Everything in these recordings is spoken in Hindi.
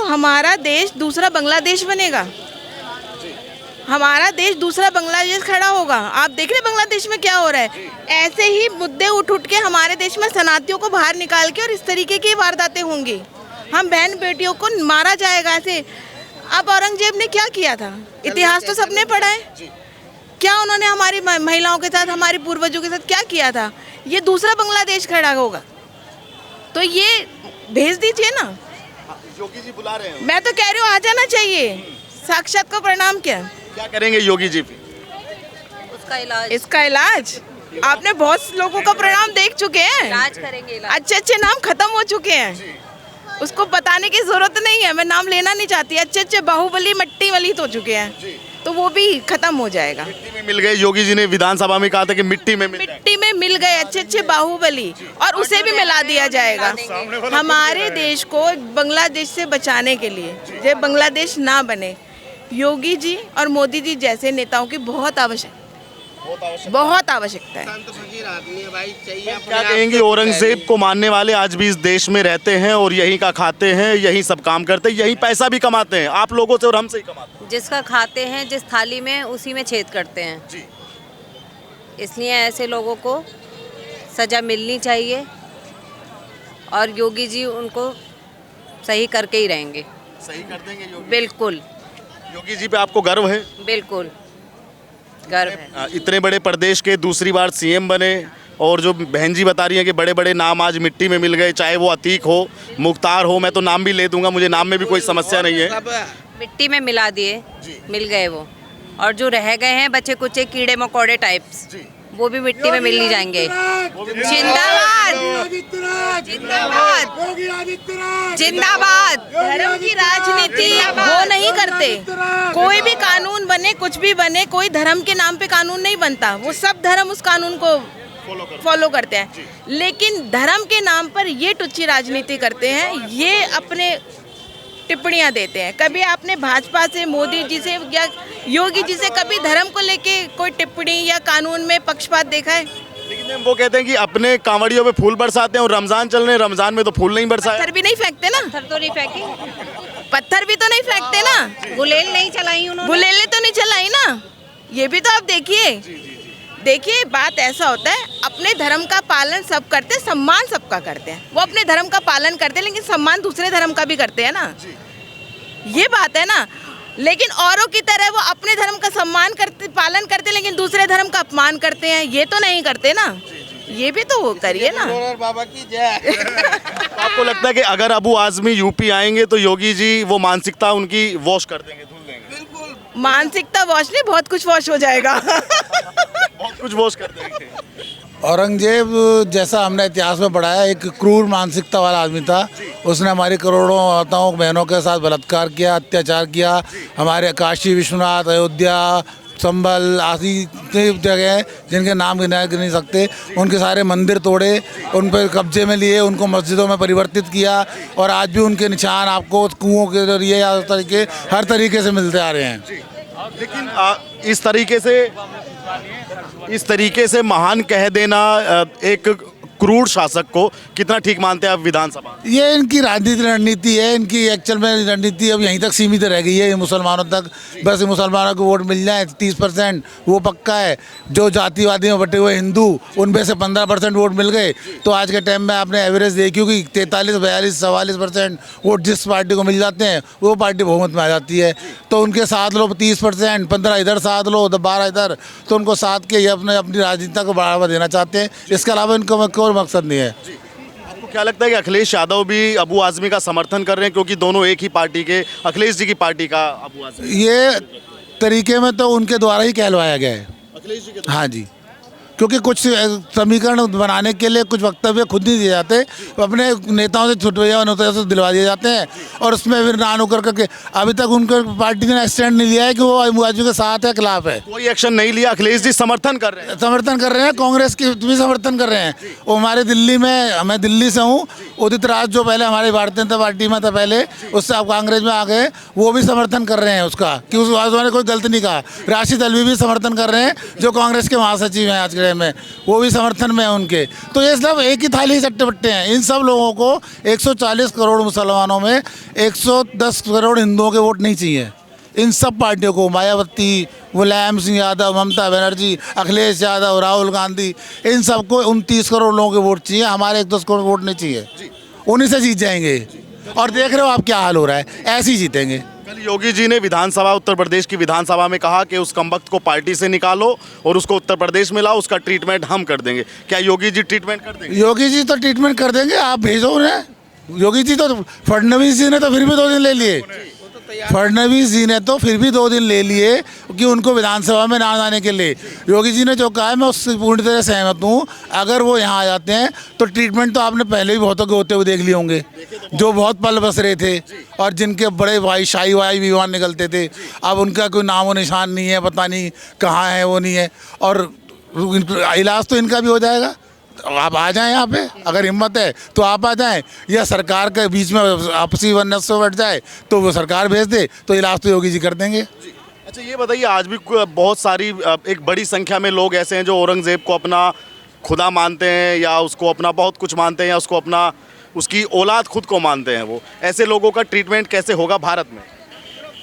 हमारा देश दूसरा बांग्लादेश बनेगा, हमारा देश दूसरा बांग्लादेश खड़ा होगा। आप देख रहे बांग्लादेश में क्या हो रहा है। ऐसे ही मुद्दे उठ के हमारे देश में शरणार्थियों को बाहर निकाल के और इस तरीके की वारदातें होंगी, हम बहन बेटियों को मारा जाएगा ऐसे। अब औरंगजेब ने क्या किया था, इतिहास तो सबने पढ़ा है। क्या उन्होंने हमारी महिलाओं के साथ, हमारे पूर्वजों के साथ क्या किया था। ये दूसरा बांग्लादेश खड़ा होगा, तो ये भेज दीजिए ना। योगी जी बुला रहे हैं। मैं तो कह रही हूँ आ जाना चाहिए। साक्षात का परिणाम क्या करेंगे योगी जी? इसका इलाज आपने बहुत लोगों का परिणाम देख चुके हैं। इलाज करेंगे, अच्छे नाम खत्म हो चुके हैं, उसको बताने की जरूरत नहीं है। मैं नाम लेना नहीं चाहती। अच्छे बाहुबली मट्टी वलित हो चुके हैं, तो वो भी खत्म हो जाएगा। मिट्टी में मिल गए। योगी जी ने विधानसभा में कहा था कि मिट्टी में मिल गए अच्छे बाहुबली, और उसे भी मिला दिया जाएगा। हमारे देश को बांग्लादेश से बचाने के लिए, जब बांग्लादेश ना बने, योगी जी और मोदी जी जैसे नेताओं की बहुत आवश्यकता है। क्या कहेंगे, औरंगजेब को मानने वाले आज भी इस देश में रहते हैं और यहीं का खाते हैं, यहीं सब काम करते हैं, यहीं पैसा भी कमाते हैं, आप लोगों से और हमसे ही कमाते हैं। जिसका खाते हैं, जिस थाली में, उसी में छेद करते हैं जी। इसलिए ऐसे लोगों को सजा मिलनी चाहिए, और योगी जी उनको सही करके ही रहेंगे। सही कर देंगे योगी? बिल्कुल। योगी जी पे आपको गर्व है? बिल्कुल गर्व है। इतने बड़े प्रदेश के दूसरी बार सीएम बने, और जो बहन जी बता रही हैं कि बड़े बड़े नाम आज मिट्टी में मिल गए, चाहे वो अतीक हो, मुख्तार हो, मैं तो नाम भी ले दूंगा, मुझे नाम में भी कोई समस्या नहीं है। मिट्टी में मिला दिए, मिल गए वो, और जो रह गए हैं बच्चे कुछ कीड़े मकोड़े टाइप्स, वो भी मिट्टी में मिल ही जाएंगे। जिंदाबाद जिंदाबाद जिंदाबाद। धर्म की राजनीति वो नहीं करते। कोई भी कानून बने, कुछ भी बने, कोई धर्म के नाम पे कानून नहीं बनता। वो सब धर्म उस कानून को फॉलो करते हैं, लेकिन धर्म के नाम पर ये टुच्ची राजनीति करते हैं, ये अपने टिप्पणियां देते हैं। कभी आपने भाजपा से, मोदी जी से या योगी जी से कभी धर्म को लेके कोई टिप्पणी या कानून में पक्षपात देखा है? लेकिन वो कहते हैं कि अपने कांवड़ियों पे फूल बरसाते हैं, और रमजान चल रहे हैं, रमजान में तो फूल नहीं बरसाए। पत्थर भी नहीं फेंकते ना। पत्थर तो नहीं फेंकी, पत्थर भी तो नहीं फेंकते ना। गुलेल नहीं चलाई उन्होंने, गुलेले तो नहीं चलाई ना। ये भी तो आप देखिए बात ऐसा होता है, अपने धर्म का पालन सब करते हैं, सम्मान सबका करते हैं। वो अपने धर्म का पालन करते हैं, लेकिन सम्मान दूसरे धर्म का भी करते हैं ना। ये बात है ना। लेकिन औरों की तरह वो अपने धर्म का सम्मान करते, पालन करते, लेकिन दूसरे धर्म का अपमान करते हैं, ये तो नहीं करते ना। ये भी तो करिए ना। बाबा की जय। आपको लगता है कि अगर अबू आजमी यूपी आएंगे तो योगी जी वो मानसिकता उनकी वॉश कर देंगे, धुल देंगे? बिल्कुल। मानसिकता वॉश नहीं, बहुत कुछ वॉश हो जाएगा। बहुत कुछ वॉश कर देंगे। औरंगजेब जैसा हमने इतिहास में पढ़ा है, एक क्रूर मानसिकता वाला आदमी था। उसने हमारी करोड़ों माताओं बहनों के साथ बलात्कार किया, अत्याचार किया। हमारे काशी विश्वनाथ, अयोध्या, संभल आदि जगह हैं जिनके नाम गिना नहीं सकते, उनके सारे मंदिर तोड़े, उन पर कब्जे में लिए, उनको मस्जिदों में परिवर्तित किया, और आज भी उनके निशान आपको कुओं के जरिए या हर तरीके से मिलते आ रहे हैं। लेकिन इस तरीके से महान कह देना एक क्रूर शासक को कितना ठीक मानते हैं आप विधानसभा? ये इनकी राजनीति रणनीति है, इनकी एक्चुअल में रणनीति अब यहीं तक सीमित रह गई है, मुसलमानों तक। बस मुसलमानों को वोट मिल जाए 30%, वो पक्का है। जो जातिवादी में बटे हुए हिंदू, उनमें से 15% वोट मिल गए, तो आज के टाइम में आपने एवरेज देखी होगी, 43, 42, 44% वोट जिस पार्टी को मिल जाते हैं वो पार्टी बहुमत में आ जाती है। तो उनके साथ लो 30%, 15 इधर साथ लो, 12 इधर, तो उनको साथ के ये अपनी राजनीति को बढ़ावा देना चाहते हैं। इसके अलावा इनको कोई मकसद नहीं है। आपको क्या लगता है कि अखिलेश यादव भी अबू आजमी का समर्थन कर रहे हैं, क्योंकि दोनों एक ही पार्टी के, अखिलेश जी की पार्टी का अबू आजमी? ये तरीके में तो उनके द्वारा ही कहलवाया गया है। अखिलेश जी के? हाँ जी, क्योंकि कुछ समीकरण बनाने के लिए कुछ वक्तव्य खुद नहीं दिए जाते, अपने नेताओं से छुटवैया नेताओं से दिलवा दिए जाते हैं, और उसमें फिर ना होकर करके अभी तक उनके पार्टी ने स्टैंड नहीं लिया है कि वो अबू आजमी के साथ है, खिलाफ है। कोई एक्शन नहीं लिया। अखिलेश जी समर्थन कर रहे हैं? समर्थन कर रहे हैं, कांग्रेस की भी समर्थन कर रहे हैं। वो हमारे दिल्ली में, मैं दिल्ली से हूँ, उदित राज जो पहले हमारी भारतीय जनता पार्टी में था पहले, उससे आप कांग्रेस में आ गए, वो भी समर्थन कर रहे हैं उसका, कि उस उन्होंने कोई गलत नहीं कहा। राशिद अल्वी भी समर्थन कर रहे हैं, जो कांग्रेस के महासचिव हैं आज के रहे में, वो भी समर्थन में है उनके। तो ये सब एक ही थाली से चट्टे हैं। इन सब लोगों को 140 करोड़ मुसलमानों में 110 करोड़ हिंदुओं के वोट नहीं चाहिए। इन सब पार्टियों को, मायावती, मुलायम सिंह यादव, ममता बनर्जी, अखिलेश यादव, राहुल गांधी, इन सबको 29 करोड़ लोगों के वोट चाहिए। हमारे 110 करोड़ वोट नहीं चाहिए। उन्हीं से जीत जाएंगे। और देख रहे हो आप क्या हाल हो रहा है, ऐसे ही जीतेंगे। कल योगी जी ने विधानसभा, उत्तर प्रदेश की विधानसभा में कहा कि उस कमबख्त को पार्टी से निकालो और उसको उत्तर प्रदेश में लाओ, उसका ट्रीटमेंट हम कर देंगे। क्या योगी जी ट्रीटमेंट कर देंगे? योगी जी तो ट्रीटमेंट कर देंगे, आप भेजो उन्हें। योगी जी तो, फडणवीस जी ने तो फिर भी 2 दिन ले लिए। फडणवीस जी ने तो फिर भी 2 दिन ले लिए कि उनको विधानसभा में ना आने के लिए। योगी जी ने जो कहा है मैं उससे पूरी तरह सहमत हूँ। अगर वो यहाँ आ जाते हैं तो ट्रीटमेंट तो आपने पहले भी बहुतों के होते हुए देख लिए होंगे, जो बहुत पल बस रहे थे और जिनके बड़े भाई शाही वाई विमान निकलते थे। अब उनका कोई नामो निशान नहीं है, पता नहीं कहाँ है, वो नहीं है। और इलाज तो इनका भी हो जाएगा। आप आ जाएं यहाँ पे, अगर हिम्मत है तो आप आ जाएं, या सरकार के बीच में आपसी वनस बैठ जाए तो वो सरकार भेज दे, तो इलाज तो योगी जी कर देंगे। अच्छा ये बताइए, आज भी बहुत सारी एक बड़ी संख्या में लोग ऐसे हैं जो औरंगजेब को अपना खुदा मानते हैं, या उसको अपना बहुत कुछ मानते हैं, या उसको अपना, उसकी औलाद खुद को मानते हैं। वो ऐसे लोगों का ट्रीटमेंट कैसे होगा भारत में?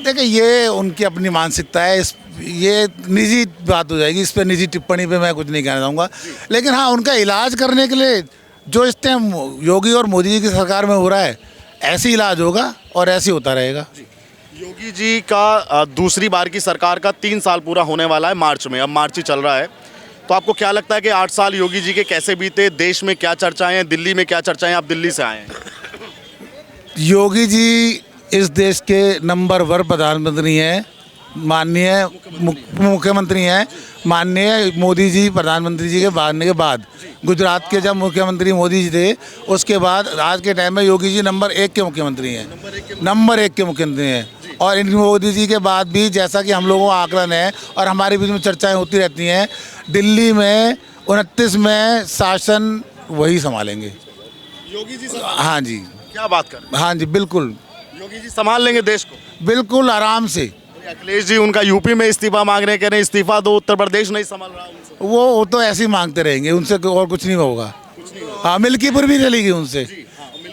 देखिए, ये उनकी अपनी मानसिकता है। ये निजी बात हो जाएगी, इस पर निजी टिप्पणी पे मैं कुछ नहीं कहना चाहूँगा। लेकिन हाँ, उनका इलाज करने के लिए जो इस टाइम योगी और मोदी जी की सरकार में हो रहा है, ऐसे इलाज होगा और ऐसे होता रहेगा। योगी जी का दूसरी बार की सरकार का 3 साल पूरा होने वाला है मार्च में। अब मार्च ही चल रहा है, तो आपको क्या लगता है कि 8 साल योगी जी के कैसे बीते? देश में क्या चर्चाएं हैं, दिल्ली में क्या चर्चाएं? आप दिल्ली से आए हैं। योगी जी इस देश के नंबर 1 प्रधानमंत्री हैं, माननीय मुख्यमंत्री हैं। माननीय मोदी जी प्रधानमंत्री जी के बनने के बाद, गुजरात के जब मुख्यमंत्री मोदी जी थे, उसके बाद आज के टाइम में योगी जी नंबर 1 के मुख्यमंत्री हैं। नंबर 1 के मुख्यमंत्री हैं। और इन मोदी जी के बाद भी, जैसा कि हम लोगों का आकलन है और हमारे बीच में चर्चाएं होती रहती हैं, दिल्ली में 29 में शासन वही संभालेंगे योगी जी। हाँ जी, क्या बात कर? हाँ जी, बिल्कुल योगी जी संभाल लेंगे देश को, बिल्कुल आराम से। अखिलेश जी उनका यूपी में इस्तीफा मांग रहे हैं, कह रहे हैं इस्तीफा दो, उत्तर प्रदेश नहीं संभाल रहा उनसे। वो तो ऐसे ही मांगते रहेंगे, उनसे और कुछ नहीं होगा। हाँ, मिल्कीपुर भी चली गई उनसे,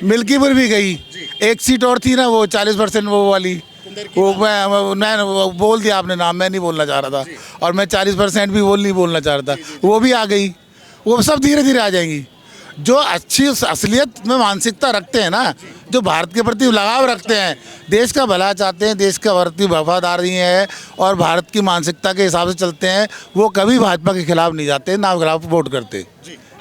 मिल्कीपुर भी गई। एक सीट और थी ना, वो 40% वो वाली, वो मैं बोल दिया आपने नाम, मैं नहीं बोलना चाह रहा था। और मैं 40% भी नहीं बोलना चाह रहा था, वो भी आ गई। वो सब धीरे धीरे आ जाएंगी। जो अच्छी असलियत में मानसिकता रखते हैं ना, जो भारत के प्रति लगाव रखते हैं, देश का भला चाहते हैं, देश का प्रति वफादारी है और भारत की मानसिकता के हिसाब से चलते हैं, वो कभी भाजपा के खिलाफ नहीं जाते, ना खिलाफ वोट करते।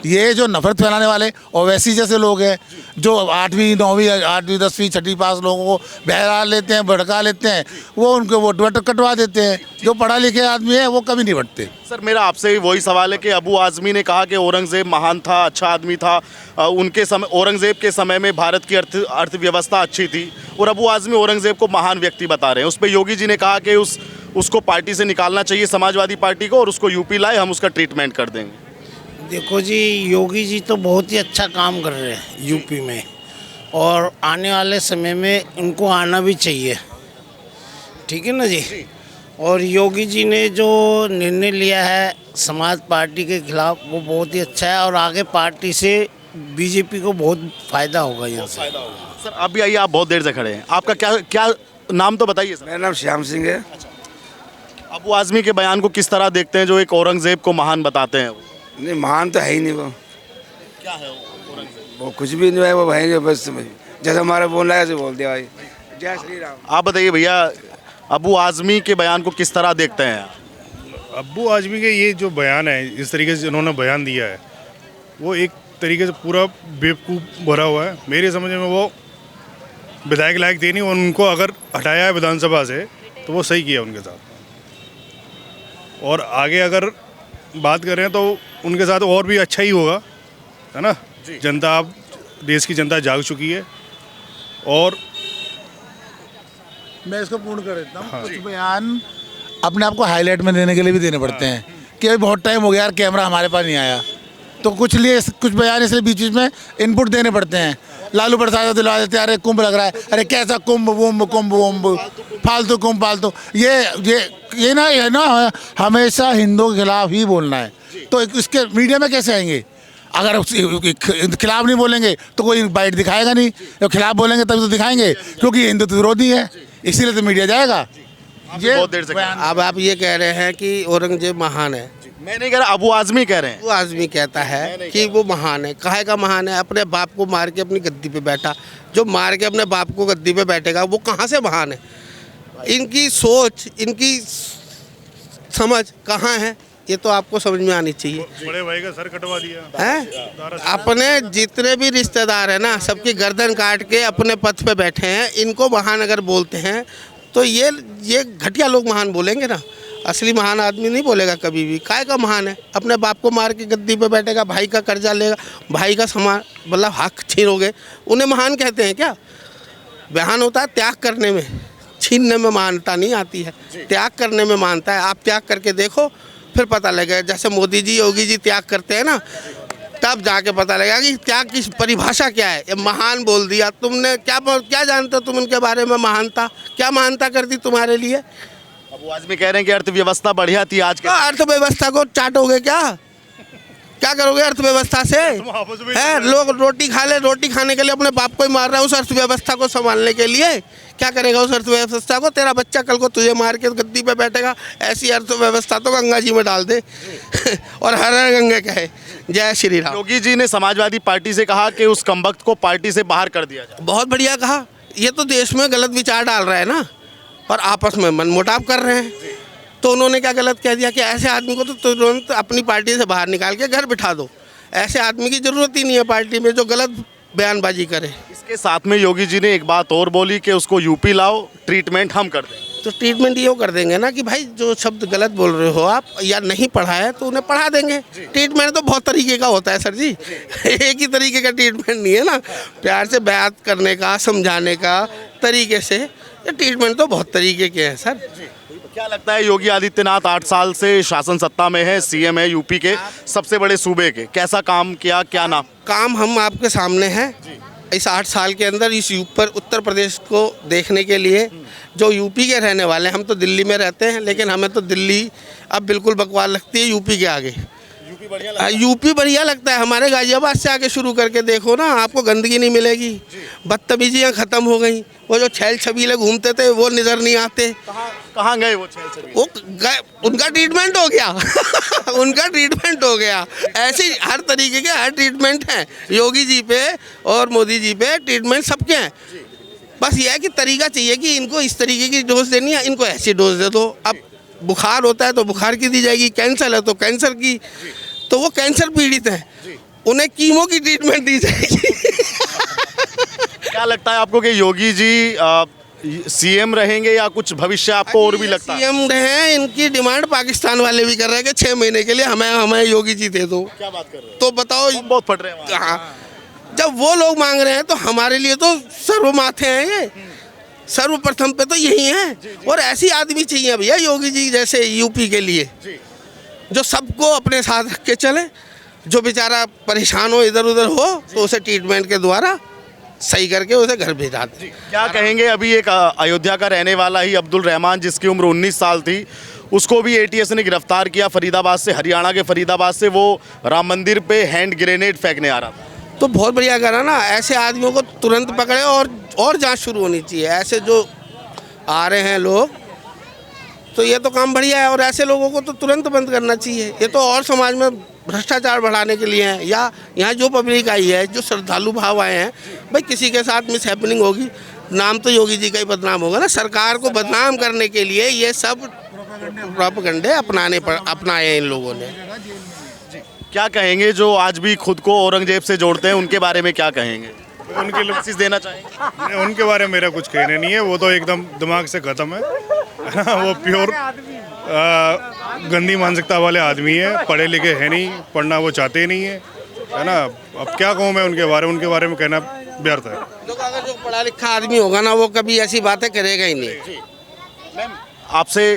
ये जो नफरत फैलाने वाले ओवैसी जैसे लोग हैं, जो 8वीं 9वीं 8वीं 10वीं 6ठी पास लोगों को बहला लेते हैं, भड़का लेते हैं, वो उनके वोट कटवा देते हैं। जो पढ़ा लिखे आदमी है वो कभी नहीं बढ़ते। सर मेरा आपसे भी वही सवाल है कि अबू आज़मी ने कहा कि औरंगज़ेब महान था, अच्छा आदमी था। उनके समय, औरंगज़ेब के समय में भारत की अर्थव्यवस्था अच्छी थी, और अबू आज़मी औरंगज़ेब को महान व्यक्ति बता रहे हैं। उस पर योगी जी ने कहा कि उसको पार्टी से निकालना चाहिए, समाजवादी पार्टी को, और उसको यूपी लाए, हम उसका ट्रीटमेंट कर देंगे। देखो जी, योगी जी तो बहुत ही अच्छा काम कर रहे हैं यूपी में, और आने वाले समय में इनको आना भी चाहिए, ठीक है ना जी। और योगी जी ने जो निर्णय लिया है समाज पार्टी के खिलाफ, वो बहुत ही अच्छा है, और आगे पार्टी से बीजेपी को बहुत फ़ायदा होगा यहाँ से। सर आप भी आइए, आप बहुत देर से खड़े हैं, आपका क्या नाम तो बताइए सर। मेरा नाम श्याम सिंह है। अबू आज़मी के बयान को किस तरह देखते हैं, जो एक औरंगज़ेब को महान बताते हैं? नहीं, महान तो है ही नहीं वो। क्या है औरंगज़ेब? वो कुछ भी नहीं है, वो भाई नहीं, बस जैसा हमारा बोलना है ऐसे बोल दिया भाई। जय श्री राम। आप बताइए भैया, अबू आज़मी के बयान को किस तरह देखते हैं? अबू आज़मी के ये जो बयान है, इस तरीके से इन्होंने बयान दिया है, वो एक तरीके से पूरा बेवकूफ़ भरा हुआ है। मेरे समझ में वो विधायक लायक थे नहीं, और उनको अगर हटाया है विधानसभा से तो वो सही किया उनके साथ। और आगे अगर बात करें तो उनके साथ और भी अच्छा ही होगा, है ना। जनता, अब देश की जनता जाग चुकी है। और मैं इसको पूर्ण कर देता हूँ। कुछ बयान अपने आप को हाईलाइट में देने के लिए भी देने पड़ते हैं कि भाई बहुत टाइम हो गया यार, कैमरा हमारे पास नहीं आया, तो कुछ बयान इसलिए बीच में इनपुट देने पड़ते हैं। लालू प्रसाद को दिलवा देते हैं, अरे कुंभ लग रहा है, अरे कैसा कुंभ वुंभ फालतू कुंभ फालतू। ये ना हमेशा हिंदुओं के खिलाफ ही बोलना है। तो इसके मीडिया में कैसे आएंगे? अगर खिलाफ नहीं बोलेंगे तो कोई बाइट दिखाएगा नहीं, जब खिलाफ बोलेंगे तभी तो दिखाएंगे, क्योंकि हिंदुत्व विरोधी है, इसीलिए तो मीडिया जाएगा। ये बहुत देर से अब आप ये कह रहे हैं कि औरंगजेब महान है। मैं नहीं कह रहा, अबू आजमी कह रहे हैं। वो आदमी कहता है कि वो महान है। काहे का महान है? अपने बाप को मार के अपनी गद्दी पे बैठा। जो मार के अपने बाप को गद्दी पे बैठेगा वो कहाँ से महान है? इनकी सोच, इनकी समझ कहाँ है, ये तो आपको समझ में आनी चाहिए। बड़े भाई का सर कटवा दिया हैं? अपने जितने भी रिश्तेदार हैं ना, सबकी गर्दन काट के अपने पथ पे बैठे हैं। इनको महान अगर बोलते हैं तो ये घटिया लोग महान बोलेंगे ना, असली महान आदमी नहीं बोलेगा कभी भी। काय का महान है? अपने बाप को मार के गद्दी पे बैठेगा, भाई का कर्जा लेगा, भाई का सामान मतलब हक छीनोगे, उन्हें महान कहते हैं क्या? बयान होता है त्याग करने में, छीनने में महानता नहीं आती है, त्याग करने में मानता है। आप त्याग करके देखो, फिर पता लगेगा। जैसे मोदी जी, योगी जी त्याग करते हैं ना, तब जाके पता लगेगा कि त्याग की परिभाषा क्या है। ये महान बोल दिया तुमने, क्या जानते हो तुम उनके बारे में? महानता क्या महानता कर दी तुम्हारे लिए? अबू आजमी कह रहे हैं कि अर्थव्यवस्था बढ़िया थी आज के। अर्थव्यवस्था को चाटोगे क्या करोगे अर्थव्यवस्था से? है लोग रोटी खा ले, रोटी खाने के लिए अपने बाप को ही मार रहा है, उस अर्थव्यवस्था को संभालने के लिए। क्या करेगा उस अर्थव्यवस्था को? तेरा बच्चा कल को तुझे मार के गद्दी पे बैठेगा। ऐसी अर्थव्यवस्था तो गंगा जी में डाल दे और हर हर गंगे कहे जय श्री राम। योगी जी ने समाजवादी पार्टी से कहा कि उस कमबख्त को पार्टी से बाहर कर दिया जाए। बहुत बढ़िया कहा। ये तो देश में गलत विचार डाल रहा है ना, और आपस में मनमुटाव कर रहे हैं। तो उन्होंने क्या गलत कह दिया कि ऐसे आदमी को तो तुरंत अपनी पार्टी से बाहर निकाल के घर बिठा दो। ऐसे आदमी की ज़रूरत ही नहीं है पार्टी में जो गलत बयानबाजी करे। इसके साथ में योगी जी ने एक बात और बोली कि उसको यूपी लाओ, ट्रीटमेंट हम कर देंगे। तो ट्रीटमेंट ये कर देंगे ना कि भाई जो शब्द गलत बोल रहे हो आप या नहीं पढ़ा है तो उन्हें पढ़ा देंगे। ट्रीटमेंट तो बहुत तरीके का होता है सर जी, एक ही तरीके का ट्रीटमेंट नहीं है ना। प्यार से बात करने का, समझाने का तरीके से, ये ट्रीटमेंट तो बहुत तरीके के हैं सर। क्या लगता है योगी आदित्यनाथ 8 साल से शासन सत्ता में है, सीएम है यूपी के सबसे बड़े सूबे के, कैसा काम किया, क्या नाम? काम हम आपके सामने हैं। इस 8 साल के अंदर इस उत्तर प्रदेश को देखने के लिए जो यूपी के रहने वाले हैं, हम तो दिल्ली में रहते हैं लेकिन हमें तो दिल्ली अब बिल्कुल बकवास लगती है यूपी के आगे। यूपी बढ़िया लगता है। हमारे गाजियाबाद से आके शुरू करके देखो ना, आपको गंदगी नहीं मिलेगी, बदतमीजियाँ ख़त्म हो गई। वो जो छैल छबीले घूमते थे वो नज़र नहीं आते। कहाँ गए वो छैल छबीले? वो गए, उनका ट्रीटमेंट हो गया उनका ट्रीटमेंट हो गया। ऐसे हर तरीके के हर ट्रीटमेंट हैं योगी जी पे और मोदी जी पे, ट्रीटमेंट सबके हैं। बस ये है कि तरीका चाहिए कि इनको इस तरीके की डोज देनी है, इनको ऐसी डोज दे दो। अब बुखार होता है तो बुखार की दी जाएगी, कैंसर है तो कैंसर की, तो वो कैंसर पीड़ित हैं, उन्हें कीमो की ट्रीटमेंट दी जाएगी। क्या लगता है आपको कि योगी जी सीएम रहेंगे या कुछ भविष्य आपको और भी लगता है? सीएम रहे, इनकी डिमांड पाकिस्तान वाले भी कर रहे हैं कि 6 महीने के लिए हमें योगी जी दे दो। क्या बात कर रहे हो? तो बताओ, बहुत फट रहे हैं। हाँ, जब वो लोग मांग रहे हैं तो हमारे लिए तो सर्वमाथे हैं, ये सर्वप्रथम पे तो यही है। और ऐसी आदमी चाहिए भैया योगी जी जैसे यूपी के लिए, जो सबको अपने साथ रख के चले। जो बेचारा परेशान हो, इधर उधर हो, तो उसे ट्रीटमेंट के द्वारा सही करके उसे घर भेजा दें। क्या कहेंगे, अभी एक अयोध्या का रहने वाला ही अब्दुल रहमान जिसकी उम्र 19 साल थी, उसको भी एटीएस ने गिरफ्तार किया फरीदाबाद से, हरियाणा के फरीदाबाद से। वो राम मंदिर पे हैंड ग्रेनेड फेंकने आ रहा था। तो बहुत बढ़िया करा ना, ऐसे आदमियों को तुरंत पकड़े और जांच शुरू होनी चाहिए। ऐसे जो आ रहे हैं लोग, तो ये तो काम बढ़िया है, और ऐसे लोगों को तो तुरंत बंद करना चाहिए। ये तो और समाज में भ्रष्टाचार बढ़ाने के लिए हैं, या यहाँ जो पब्लिक आई है, जो श्रद्धालु भाव आए हैं, भाई किसी के साथ मिस हैपनिंग होगी, नाम तो योगी जी का ही बदनाम होगा ना। सरकार को बदनाम करने के लिए ये सब प्रोपेगेंडे अपनाए हैं इन लोगों ने। क्या कहेंगे जो आज भी खुद को औरंगजेब से जोड़ते हैं, उनके बारे में क्या कहेंगे? उनके लिए मैसेज देना चाहेंगे? उनके बारे में मेरा कुछ कहने नहीं है, वो तो एकदम दिमाग से ख़त्म है। वो प्योर गंदी मानसिकता वाले आदमी है, पढ़े लिखे है नहीं, पढ़ना वो चाहते ही नहीं है ना। अब क्या कहूँ मैं उनके बारे में कहना व्यर्थ है। अगर जो पढ़ा लिखा आदमी होगा ना, वो कभी ऐसी बातें करेगा ही नहीं। आपसे